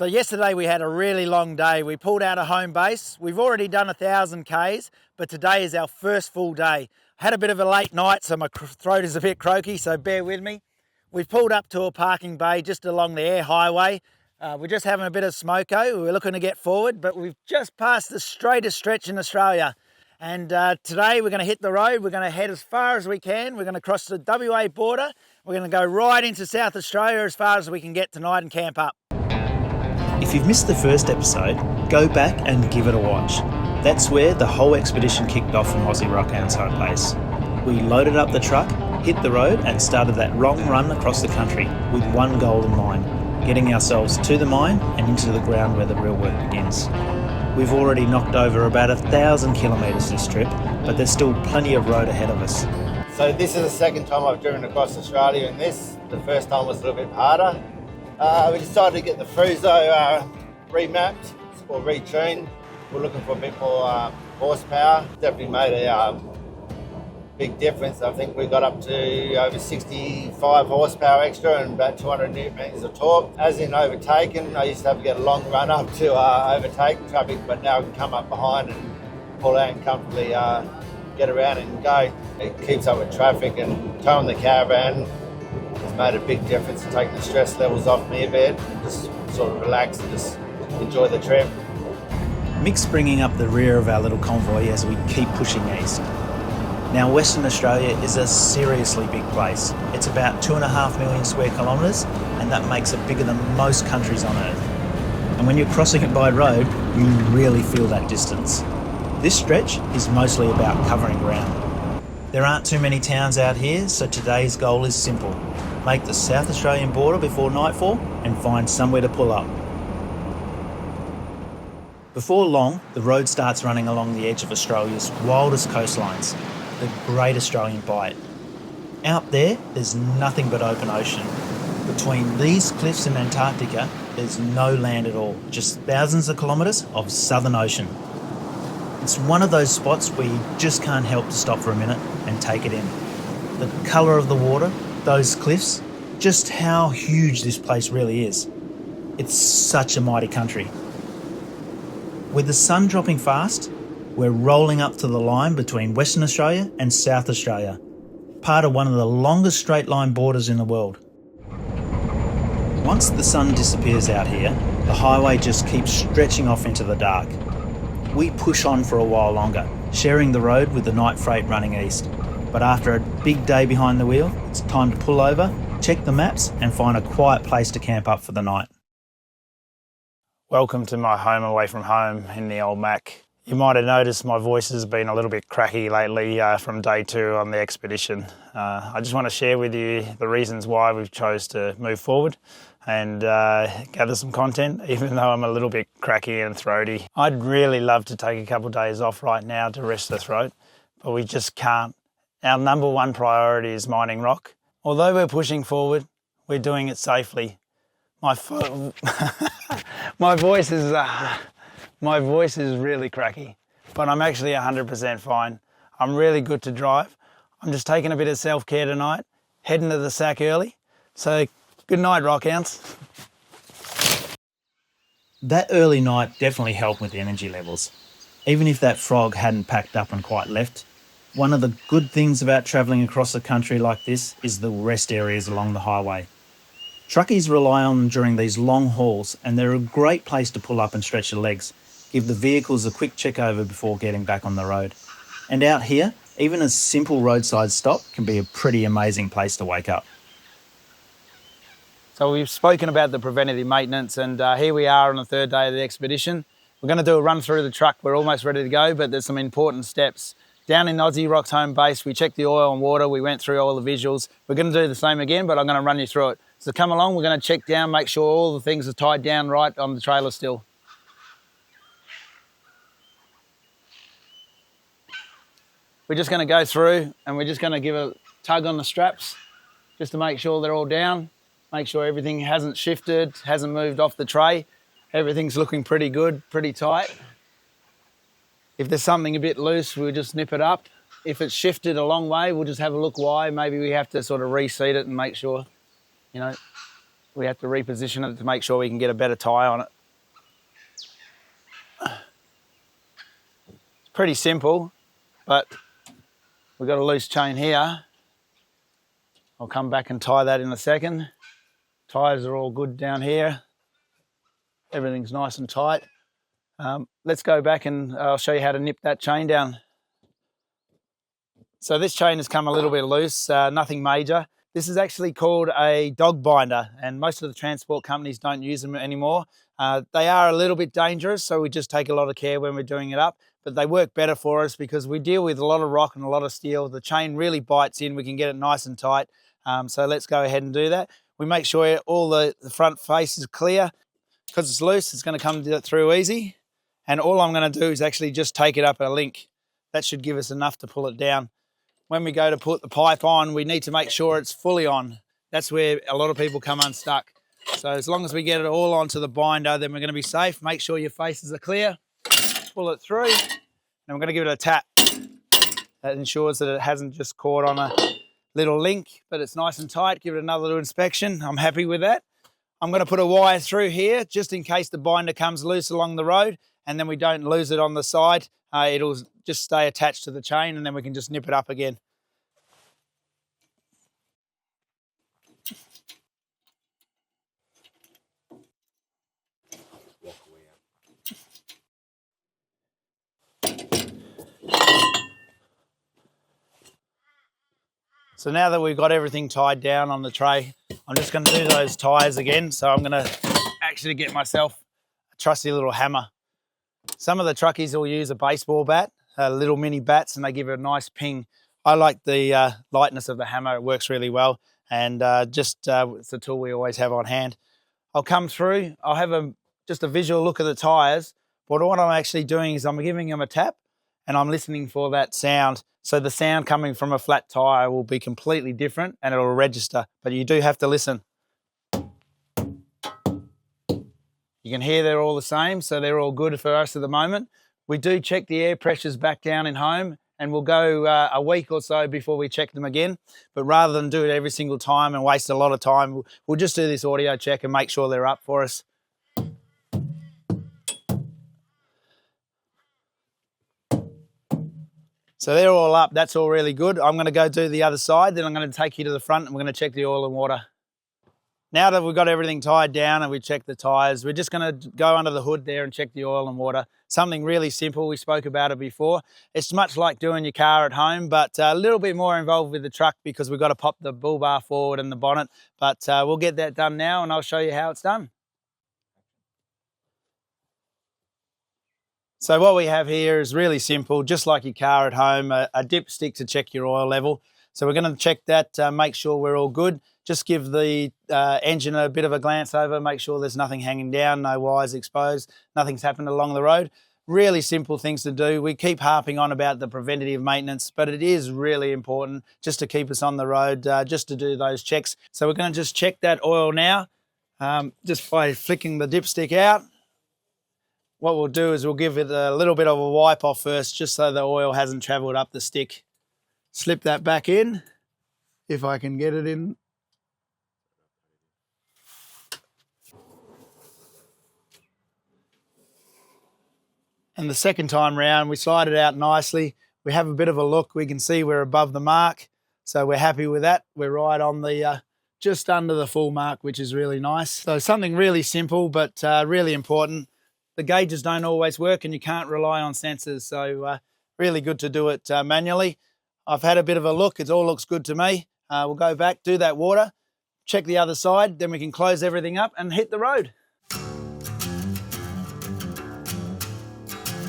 So yesterday we had a really long day. We pulled out of home base. We've already done 1,000 Ks, but today is our first full day. Had a bit of a late night, so my throat is a bit croaky, so bear with me. We've pulled up to a parking bay just along the air highway. We're just having a bit of smoko. We're looking to get forward, but we've just passed the straightest stretch in Australia. And today we're going to hit the road. We're going to head as far as we can. We're going to cross the WA border. We're going to go right into South Australia as far as we can get tonight and camp up. If you've missed the first episode, go back and give it a watch. That's where the whole expedition kicked off from Aussie Rock Hound's home base. We loaded up the truck, hit the road and started that long run across the country with one goal in mind, getting ourselves to the mine and into the ground where the real work begins. We've already knocked over about 1,000 kilometres this trip, but there's still plenty of road ahead of us. So this is the second time I've driven across Australia in this. The first time was a little bit harder. We decided to get the Fuso remapped or retuned. We're looking for a bit more horsepower. Definitely made a big difference. I think we got up to over 65 horsepower extra and about 200 newton meters of torque. As in overtaken, I used to have to get a long run up to overtake traffic, but now I can come up behind and pull out and comfortably get around and go. It keeps up with traffic, and towing the caravan has made a big difference in taking the stress levels off me a bit, just sort of relax and just enjoy the trip. Mick's bringing up the rear of our little convoy as we keep pushing east. Now, Western Australia is a seriously big place. It's about 2.5 million square kilometres, and that makes it bigger than most countries on Earth. And when you're crossing it by road, you really feel that distance. This stretch is mostly about covering ground. There aren't too many towns out here, so today's goal is simple. Make the South Australian border before nightfall and find somewhere to pull up. Before long, the road starts running along the edge of Australia's wildest coastlines, the Great Australian Bight. Out there's nothing but open ocean. Between these cliffs and Antarctica, there's no land at all, just thousands of kilometres of southern ocean. It's one of those spots where you just can't help to stop for a minute and take it in. The colour of the water, those cliffs, just how huge this place really is. It's such a mighty country. With the sun dropping fast, we're rolling up to the line between Western Australia and South Australia, part of one of the longest straight line borders in the world. Once the sun disappears out here, the highway just keeps stretching off into the dark. We push on for a while longer, sharing the road with the night freight running east. But after a big day behind the wheel, it's time to pull over, check the maps and find a quiet place to camp up for the night. Welcome to my home away from home in the old Mack. You might have noticed my voice has been a little bit cracky lately from day 2 on the expedition. I just want to share with you the reasons why we've chose to move forward and gather some content, even though I'm a little bit cracky and throaty. I'd really love to take a couple of days off right now to rest the throat, but we just can't. Our number one priority is mining rock. Although we're pushing forward, we're doing it safely. My voice is really cracky, but I'm actually 100% fine. I'm really good to drive. I'm just taking a bit of self-care tonight, heading to the sack early. So good night, rock hounds. That early night definitely helped with the energy levels. Even if that frog hadn't packed up and quite left, one of the good things about travelling across a country like this is the rest areas along the highway. Truckies rely on them during these long hauls, and they're a great place to pull up and stretch your legs, give the vehicles a quick check over before getting back on the road. And out here, even a simple roadside stop can be a pretty amazing place to wake up. So we've spoken about the preventative maintenance, and here we are on the 3rd day of the expedition. We're going to do a run through the truck. We're almost ready to go, but there's some important steps. Down in Aussie Rock's home base, we checked the oil and water. We went through all the visuals. We're going to do the same again, but I'm going to run you through it. So come along, we're going to check down, make sure all the things are tied down right on the trailer still. We're just going to go through and we're just going to give a tug on the straps just to make sure they're all down, make sure everything hasn't shifted, hasn't moved off the tray. Everything's looking pretty good, pretty tight. If there's something a bit loose, we'll just nip it up. If it's shifted a long way, we'll just have a look why. Maybe we have to sort of reseat it and make sure, you know, we have to reposition it to make sure we can get a better tie on it. It's pretty simple, but we've got a loose chain here. I'll come back and tie that in a second. Tyres are all good down here. Everything's nice and tight. Let's go back and I'll show you how to nip that chain down. So this chain has come a little bit loose, nothing major. This is actually called a dog binder, and most of the transport companies don't use them anymore. They are a little bit dangerous, so we just take a lot of care when we're doing it up, but they work better for us because we deal with a lot of rock and a lot of steel. The chain really bites in, we can get it nice and tight. So let's go ahead and do that. We make sure all the front face is clear. Because it's loose, it's going to come through easy. And all I'm going to do is actually just take it up a link. That should give us enough to pull it down. When we go to put the pipe on, we need to make sure it's fully on. That's where a lot of people come unstuck. So as long as we get it all onto the binder, then we're going to be safe. Make sure your faces are clear. Pull it through. And we're going to give it a tap. That ensures that it hasn't just caught on a little link, but it's nice and tight. Give it another little inspection. I'm happy with that. I'm going to put a wire through here just in case the binder comes loose along the road, and then we don't lose it on the side. It'll just stay attached to the chain, and then we can just nip it up again. So now that we've got everything tied down on the tray, I'm just going to do those tyres again. So I'm going to actually get myself a trusty little hammer. Some of the truckies will use a baseball bat, little mini bats, and they give it a nice ping. I like the lightness of the hammer. It works really well, and it's a tool we always have on hand. I'll come through. I'll have just a visual look at the tyres, but what I'm actually doing is I'm giving them a tap, and I'm listening for that sound. So the sound coming from a flat tyre will be completely different and it'll register, but you do have to listen. You can hear they're all the same, so they're all good for us at the moment. We do check the air pressures back down in home, and we'll go a week or so before we check them again. But rather than do it every single time and waste a lot of time, we'll just do this audio check and make sure they're up for us. So they're all up, that's all really good. I'm going to go do the other side, then I'm going to take you to the front and we're going to check the oil and water. Now that we've got everything tied down and we checked the tyres, we're just going to go under the hood there and check the oil and water. Something really simple, we spoke about it before. It's much like doing your car at home, but a little bit more involved with the truck because we've got to pop the bull bar forward and the bonnet. But we'll get that done now and I'll show you how it's done. So what we have here is really simple, just like your car at home, a dipstick to check your oil level. So we're going to check that, make sure we're all good. Just give the engine a bit of a glance over, make sure there's nothing hanging down, no wires exposed, nothing's happened along the road. Really simple things to do. We keep harping on about the preventative maintenance, but it is really important just to keep us on the road, just to do those checks. So we're going to just check that oil now, just by flicking the dipstick out. What we'll do is we'll give it a little bit of a wipe off first, just so the oil hasn't travelled up the stick. Slip that back in, if I can get it in. And the second time round, we slide it out nicely. We have a bit of a look. We can see we're above the mark, so we're happy with that. We're right on the, just under the full mark, which is really nice. So something really simple, but really important. The gauges don't always work and you can't rely on sensors, so really good to do it manually. I've had a bit of a look, it all looks good to me. We'll go back, do that water, check the other side, then we can close everything up and hit the road.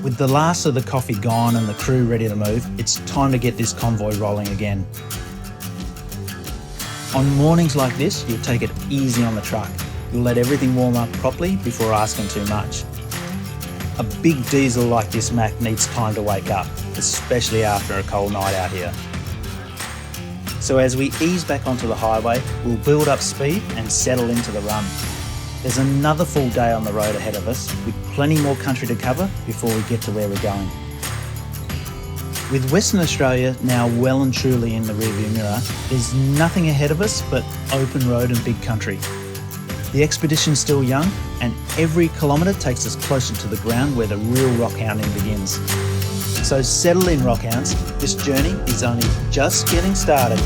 With the last of the coffee gone and the crew ready to move, it's time to get this convoy rolling again. On mornings like this, you'll take it easy on the truck. You'll let everything warm up properly before asking too much. A big diesel like this Mack needs time to wake up, especially after a cold night out here. So as we ease back onto the highway, we'll build up speed and settle into the run. There's another full day on the road ahead of us, with plenty more country to cover before we get to where we're going. With Western Australia now well and truly in the rearview mirror, there's nothing ahead of us but open road and big country. The expedition's still young, and every kilometre takes us closer to the ground where the real rock hounding begins. So settle in, rock hounds. This journey is only just getting started.